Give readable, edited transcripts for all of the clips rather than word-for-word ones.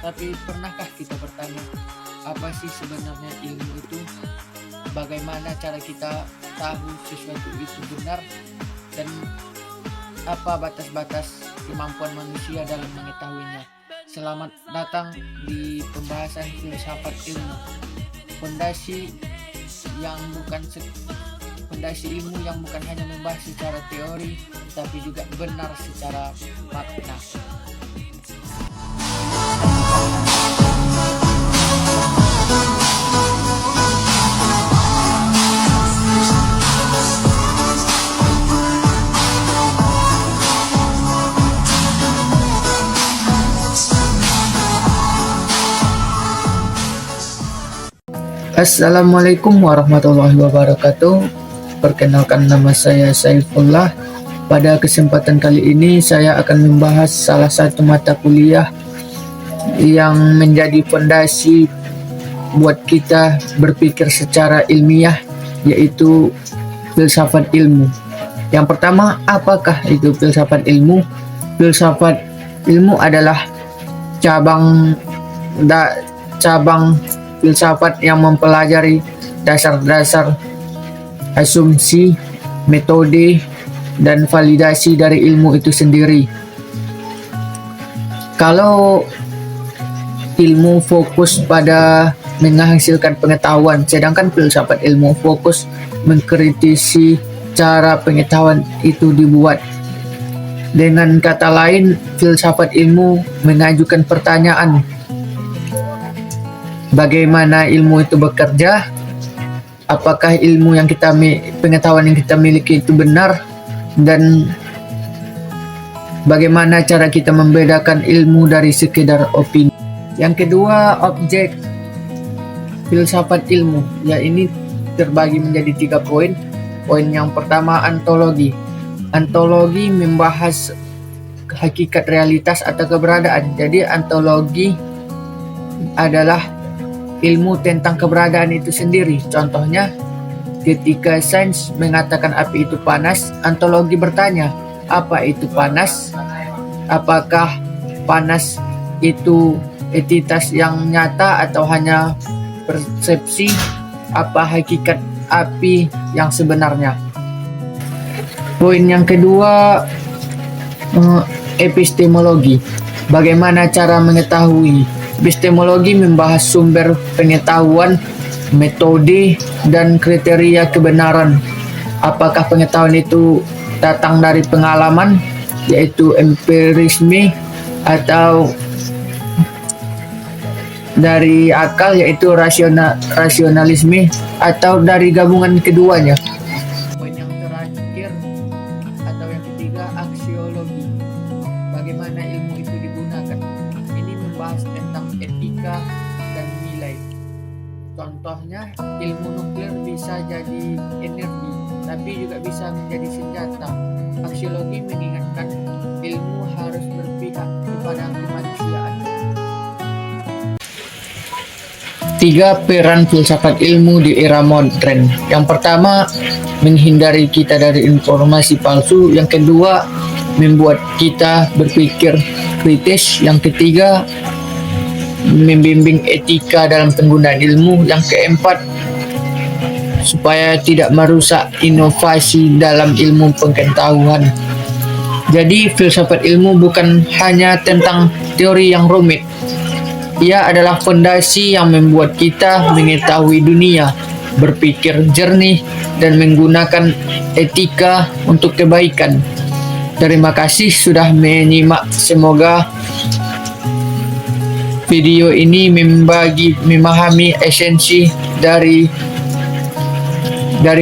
Tapi pernahkah kita bertanya, apa sih sebenarnya ilmu itu? Bagaimana cara kita tahu sesuatu itu benar? Dan apa batas-batas kemampuan manusia dalam mengetahuinya? Selamat datang di pembahasan filsafat ilmu. Fondasi ilmu yang bukan hanya membahas secara teori, tetapi juga benar secara makna. Assalamualaikum warahmatullahi wabarakatuh. Perkenalkan, nama saya Saifullah. Pada kesempatan kali ini saya akan membahas salah satu mata kuliah yang menjadi fondasi buat kita berpikir secara ilmiah, yaitu filsafat ilmu. Yang pertama, apakah itu filsafat ilmu? Filsafat ilmu adalah cabang filsafat yang mempelajari dasar-dasar asumsi, metode, dan validasi dari ilmu itu sendiri. Kalau ilmu fokus pada menghasilkan pengetahuan, sedangkan filsafat ilmu fokus mengkritisi cara pengetahuan itu dibuat. Dengan kata lain, filsafat ilmu mengajukan pertanyaan, bagaimana ilmu itu bekerja? Apakah pengetahuan yang kita miliki itu benar? Dan bagaimana cara kita membedakan ilmu dari sekedar opini? Yang kedua, objek filsafat ilmu. Ya, ini terbagi menjadi 3 poin. Poin yang pertama, ontologi. Ontologi membahas hakikat realitas atau keberadaan. Jadi ontologi adalah ilmu tentang keberadaan itu sendiri. Contohnya, ketika sains mengatakan api itu panas, ontologi bertanya, apa itu panas? Apakah panas itu entitas yang nyata atau hanya persepsi? Apa hakikat api yang sebenarnya? Poin yang kedua, epistemologi. Bagaimana cara mengetahui? Epistemologi membahas sumber pengetahuan, metode, dan kriteria kebenaran. Apakah pengetahuan itu datang dari pengalaman, yaitu empirisme, atau dari akal, yaitu rasionalisme, atau dari gabungan keduanya. Poin yang terakhir atau yang ketiga, aksiologi. Bagaimana ilmu itu digunakan? Ini membahas tentang etika dan nilai. Contohnya, ilmu nuklir bisa jadi energi, tapi juga bisa menjadi senjata. Aksiologi mengingatkan ilmu harus berpihak kepada kemanusiaan. 3 peran filsafat ilmu di era modern. Yang pertama, menghindari kita dari informasi palsu. Yang kedua, membuat kita berpikir kritis. Yang ketiga, membimbing etika dalam penggunaan ilmu. Yang keempat, supaya tidak merusak inovasi dalam ilmu pengetahuan. Jadi filsafat ilmu bukan hanya tentang teori yang rumit. Ia adalah fondasi yang membuat kita mengetahui dunia, berpikir jernih, dan menggunakan etika untuk kebaikan. Terima kasih sudah menyimak. Semoga video ini memahami esensi dari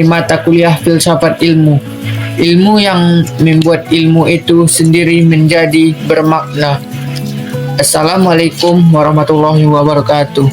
mata kuliah filsafat ilmu. Ilmu yang membuat ilmu itu sendiri menjadi bermakna. Assalamualaikum warahmatullahi wabarakatuh.